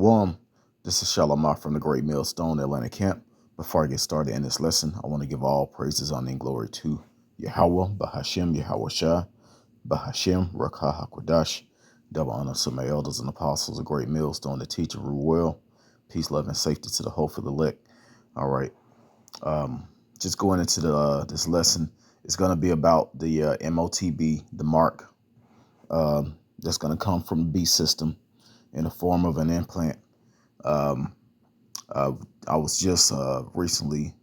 Shalom. This is Shalamar from the Great Millstone Atlanta camp. Before I get started in this lesson, I want to give all praises, honor, and glory to Yahweh, Bahashem, Yahweh Shah, Bahashem, Rakah HaKodash. Double honor to my elders and apostles of Great Millstone, the teacher, rule well. Peace, love, and safety to the hopeful elect. All right. Just going into this lesson, it's going to be about the MOTB, the mark that's going to come from the beast system in the form of an implant. I was just recently,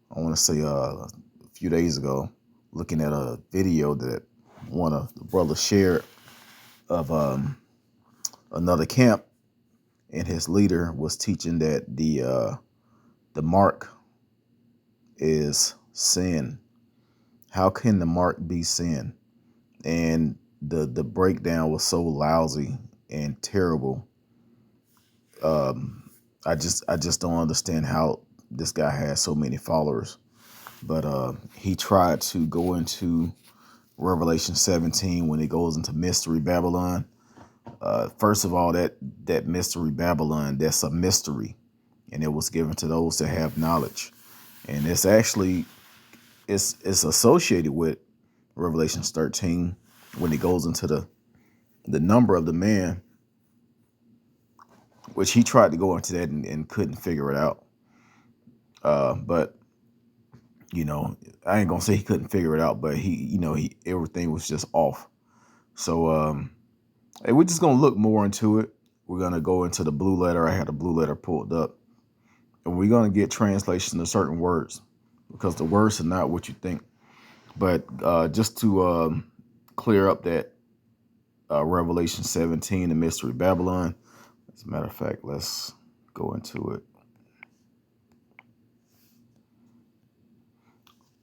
I want to say a few days ago, looking at a video that one of the brothers shared of another camp, and his leader was teaching that the mark is sin. How can the mark be sin? And the breakdown was so lousy and terrible. I just don't understand how this guy has so many followers. But he tried to go into Revelation 17 when it goes into Mystery Babylon. First of all, that Mystery Babylon, that's a mystery, and it was given to those that have knowledge. And it's actually it's associated with Revelation 13 when it goes into the number of the man, which he tried to go into that and couldn't figure it out. But you know, I ain't gonna say he couldn't figure it out, but he everything was just off. So hey, we're just gonna look more into it. We're gonna go into the blue letter. I had a blue letter pulled up, and we're gonna get translation of certain words because the words are not what you think. But just to clear up that Revelation 17, the Mystery Babylon. As a matter of fact, let's go into it.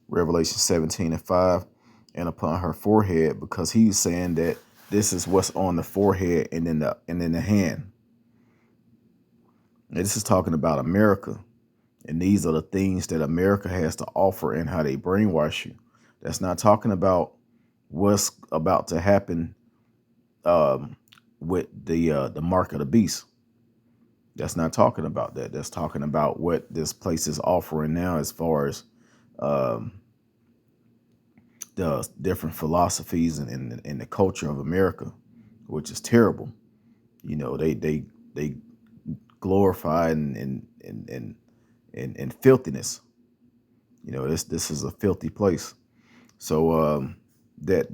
Revelation 17:5, and upon her forehead, because he's saying that this is what's on the forehead and in the hand. And this is talking about America, and these are the things that America has to offer and how they brainwash you. That's not talking about what's about to happen with the mark of the beast. That's not talking about that. That's talking about what this place is offering now as far as the different philosophies and the culture of America, which is terrible. You know, they glorify and filthiness. You know, this is a filthy place. So that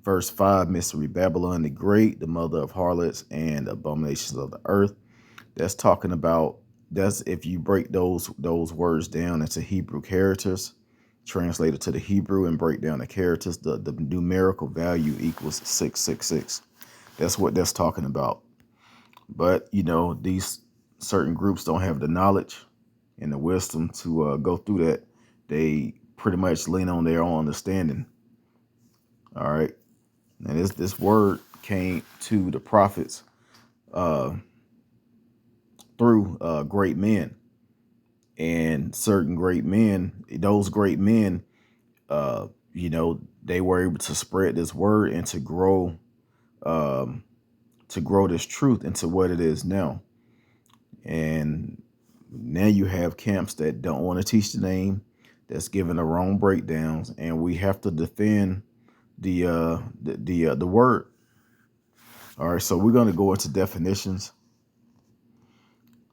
verse 5, Mystery Babylon the Great, the mother of harlots and abominations of the earth. That's talking about, that's if you break those words down into Hebrew characters, translated to the Hebrew and break down the characters, the numerical value equals 666. That's what that's talking about. But, you know, these certain groups don't have the knowledge and the wisdom to go through that. They pretty much lean on their own understanding. All right. And this word came to the prophets through great men, and certain great men, those great men, you know, they were able to spread this word and to grow this truth into what it is now. And now you have camps that don't want to teach the name, that's giving the wrong breakdowns, and we have to defend the word. All right, so we're going to go into definitions.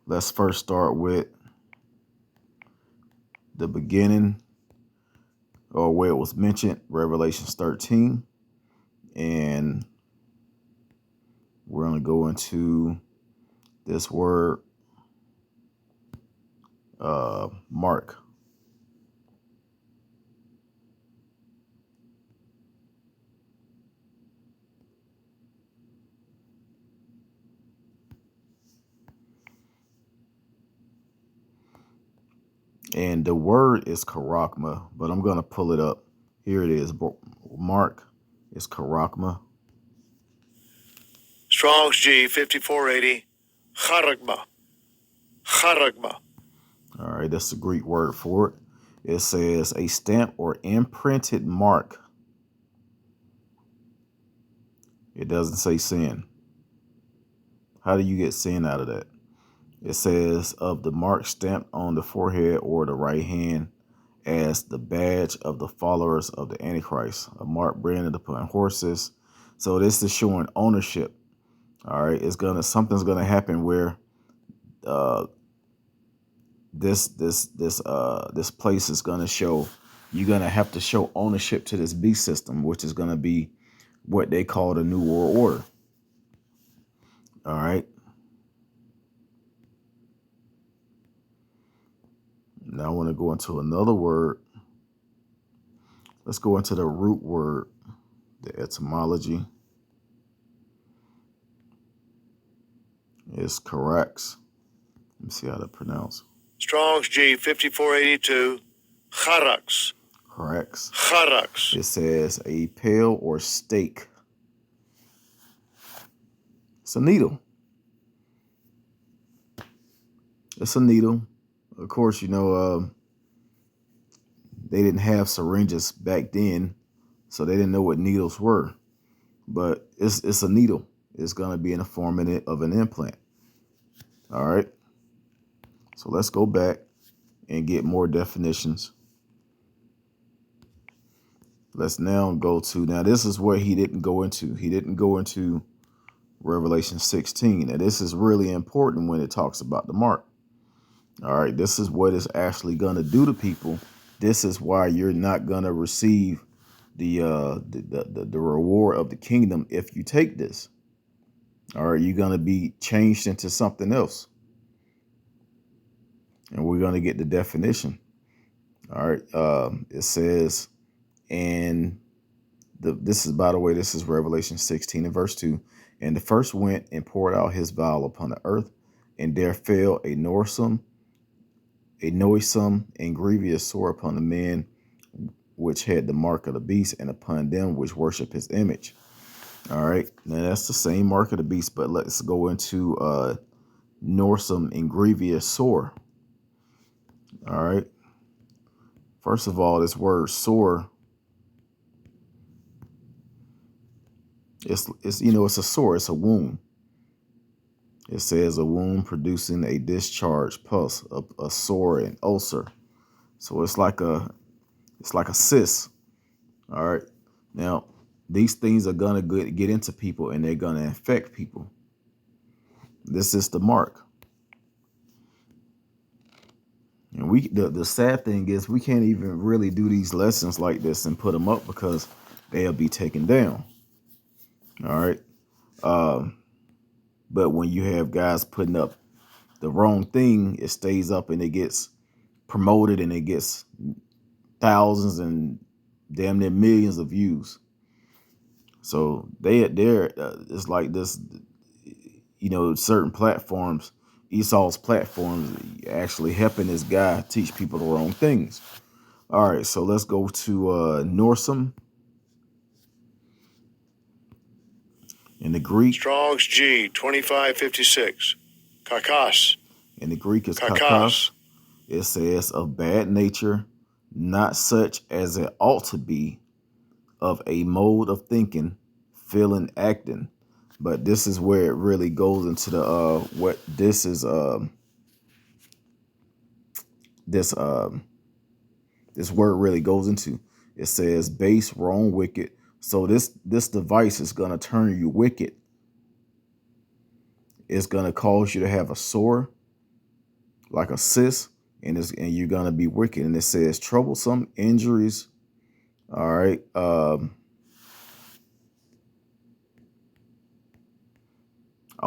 Let's first start with the beginning, or where it was mentioned, Revelation 13. And we're going to go into this word, mark. And the word is karakma, but I'm going to pull it up. Here it is. Mark is karakma. Strong's G 5480. Charagma. Charagma. All right, that's the Greek word for it. It says a stamp or imprinted mark. It doesn't say sin. How do you get sin out of that? It says of the mark stamped on the forehead or the right hand as the badge of the followers of the Antichrist, a mark branded upon horses. So this is showing ownership. All right, something's gonna happen where uh, this place is gonna show you're gonna have to show ownership to this beast system, which is gonna be what they call the New World Order. All right. Now I want to go into another word. Let's go into the root word, the etymology. It's Carax. Let me see how to pronounce. Strong's G 5482. Charax. Carax. Charax. It says a pail or stake. It's a needle. It's a needle. Of course, they didn't have syringes back then, so they didn't know what needles were. But it's a needle. It's gonna be in the form of an implant. All right. So let's go back and get more definitions. Let's now go to, now this is where he didn't go into. He didn't go into Revelation 16. And this is really important when it talks about the mark. All right, this is what it's actually going to do to people. This is why you're not going to receive the reward of the kingdom if you take this. All right, you're going to be changed into something else. And we're going to get the definition. All right, it says, and this is, by the way, this is Revelation 16 and verse 2. And the first went and poured out his vial upon the earth, and there fell a noisome and grievous sore upon the men which had the mark of the beast, and upon them which worship his image. All right, now that's the same mark of the beast, but let's go into noisome and grievous sore. All right, first of all, this word sore, it's a sore, it's a wound. It says a wound producing a discharge, pus, a sore, and ulcer. So it's like a cyst. All right. Now, these things are gonna get into people, and they're gonna infect people. This is the mark. And the sad thing is we can't even really do these lessons like this and put them up because they'll be taken down. All right. But when you have guys putting up the wrong thing, it stays up and it gets promoted and it gets thousands and damn near millions of views. So it's like this, certain platforms, Esau's platforms, actually helping this guy teach people the wrong things. All right, so let's go to noisome. In the Greek, Strong's G 2556. Karkas. In the Greek is karkas. It says of bad nature, not such as it ought to be, of a mode of thinking, feeling, acting. But this is where it really goes into the what this is this word really goes into. It says base, wrong, wicked. So this device is gonna turn you wicked. It's gonna cause you to have a sore, like a cyst, and you're gonna be wicked. And it says troublesome, injuries. All right. I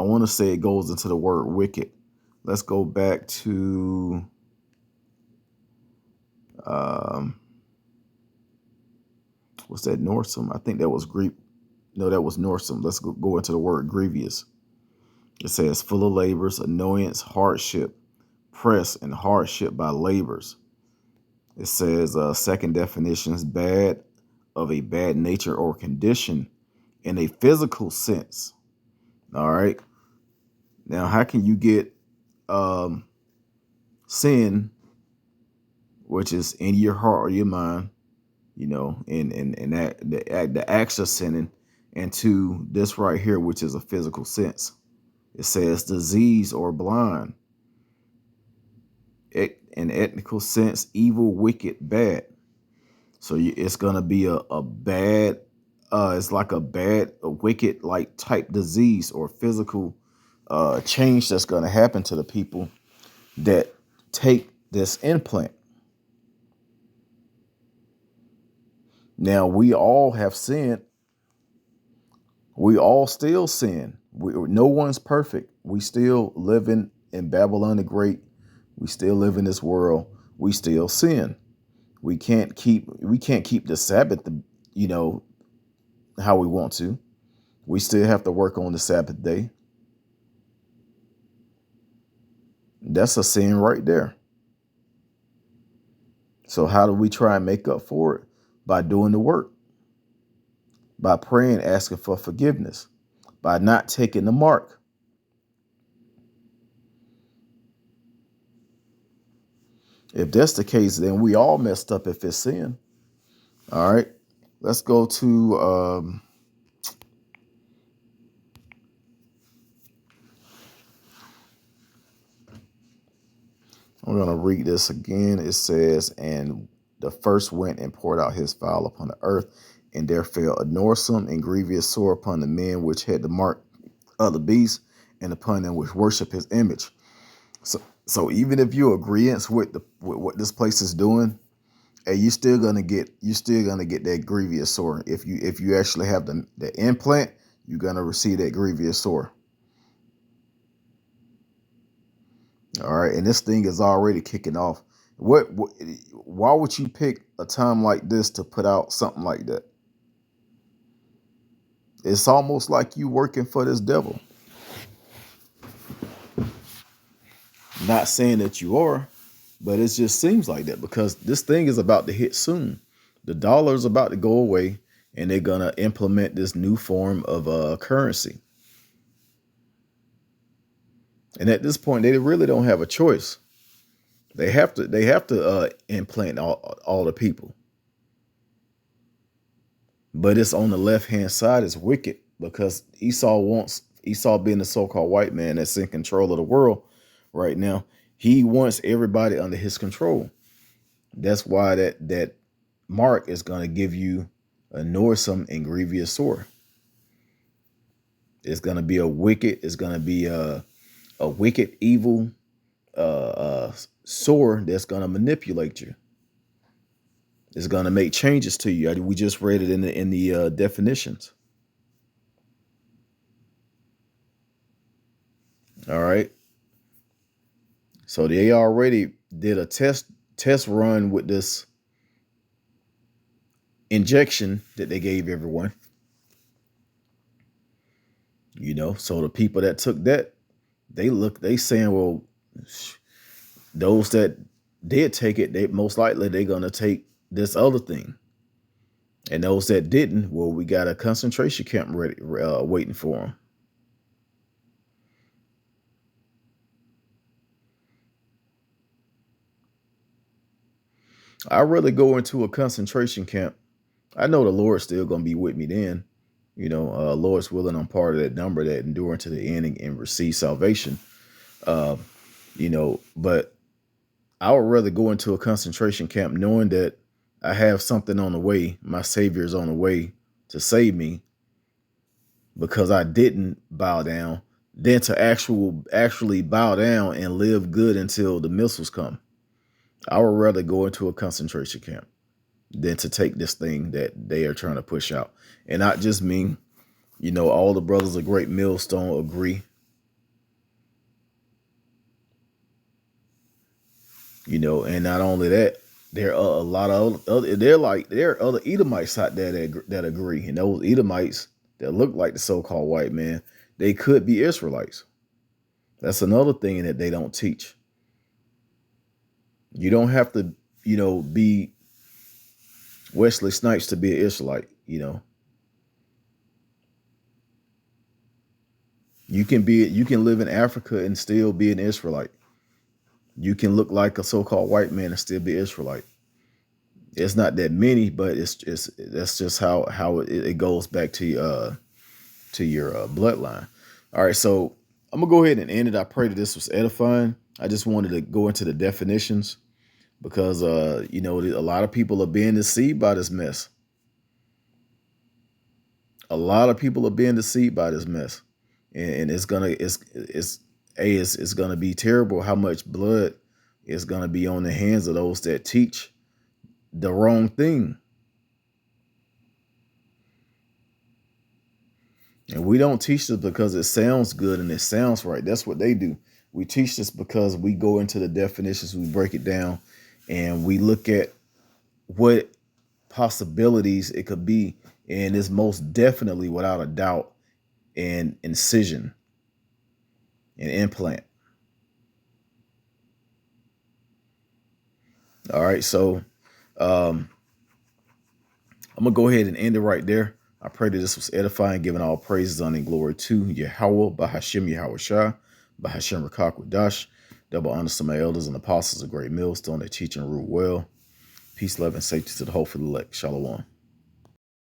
want to say it goes into the word wicked. Let's go back to what's that, noisome? I think that was Greek. No, that was noisome. Let's go into the word grievous. It says full of labors, annoyance, hardship, press, and hardship by labors. It says second definition is bad, of a bad nature or condition in a physical sense. All right. Now, how can you get sin, which is in your heart or your mind, and that the acts of sinning, into this right here, which is a physical sense? It says disease or blind. In ethnical sense, evil, wicked, bad. So it's gonna be a bad, it's like a wicked like type disease or physical change that's gonna happen to the people that take this implant. Now we all have sinned. We all still sin. No one's perfect. We still living in Babylon the Great. We still live in this world. We still sin. We can't keep the Sabbath, you know, how we want to. We still have to work on the Sabbath day. That's a sin right there. So how do we try and make up for it? By doing the work, by praying, asking for forgiveness, by not taking the mark. If that's the case, then we all messed up if it's sin. All right. Let's go to I'm going to read this again. It says, and the first went and poured out his vial upon the earth, and there fell a noisome and grievous sore upon the men which had the mark of the beast, and upon them which worship his image. So even if you agree with with what this place is doing, hey, you still gonna get that grievous sore. If you actually have the implant, you're gonna receive that grievous sore. All right, and this thing is already kicking off. What why would you pick a time like this to put out something like that? It's almost like you working for this devil. Not saying that you are, but it just seems like that because this thing is about to hit soon. The dollar's about to go away, and they're gonna implement this new form of currency. And at this point, they really don't have a choice. They have to implant all the people. But it's on the left hand side is wicked because Esau being the so-called white man that's in control of the world right now. He wants everybody under his control. That's why that mark is going to give you a noisome and grievous sore. It's going to be it's going to be a wicked, evil sore that's going to manipulate you. It's going to make changes to you. We just read it in the definitions. All right. So they already did a test run with this injection that they gave everyone. So the people that took that, they saying, well, those that did take it, they most likely they're gonna take this other thing. And those that didn't, well, we got a concentration camp ready, waiting for them. I'd rather go into a concentration camp. I know the Lord's still going to be with me then. Lord's willing, I'm part of that number that endure to the end and receive salvation. But I would rather go into a concentration camp knowing that I have something on the way. My Savior is on the way to save me because I didn't bow down, than to actually bow down and live good until the missiles come. I would rather go into a concentration camp than to take this thing that they are trying to push out. And not just me, all the brothers of Great Millstone agree. And not only that, there are a lot of other, there are other Edomites out there that agree. And those Edomites that look like the so-called white man, they could be Israelites. That's another thing that they don't teach. You don't have to, be Wesley Snipes to be an Israelite. You can live in Africa and still be an Israelite. You can look like a so-called white man and still be Israelite. It's not that many, but that's just how it goes back to your bloodline. All right, so I'm gonna go ahead and end it. I pray that this was edifying. I just wanted to go into the definitions because a lot of people are being deceived by this mess. A lot of people are being deceived by this mess, and it's gonna be terrible how much blood is gonna be on the hands of those that teach the wrong thing. And we don't teach this because it sounds good and it sounds right. That's what they do. We teach this because we go into the definitions, we break it down, and we look at what possibilities it could be. And it's most definitely, without a doubt, an incision, an implant. All right. So um, I'm going to go ahead and end it right there. I pray that this was edifying, giving all praises, honor, and glory to Yahweh, Bahashim Yahweh Shah, Bahashim Rakakwadash. Double honor to my elders and apostles of Great Millstone that teach and rule well. Peace, love, and safety to the hopeful elect. Shalom.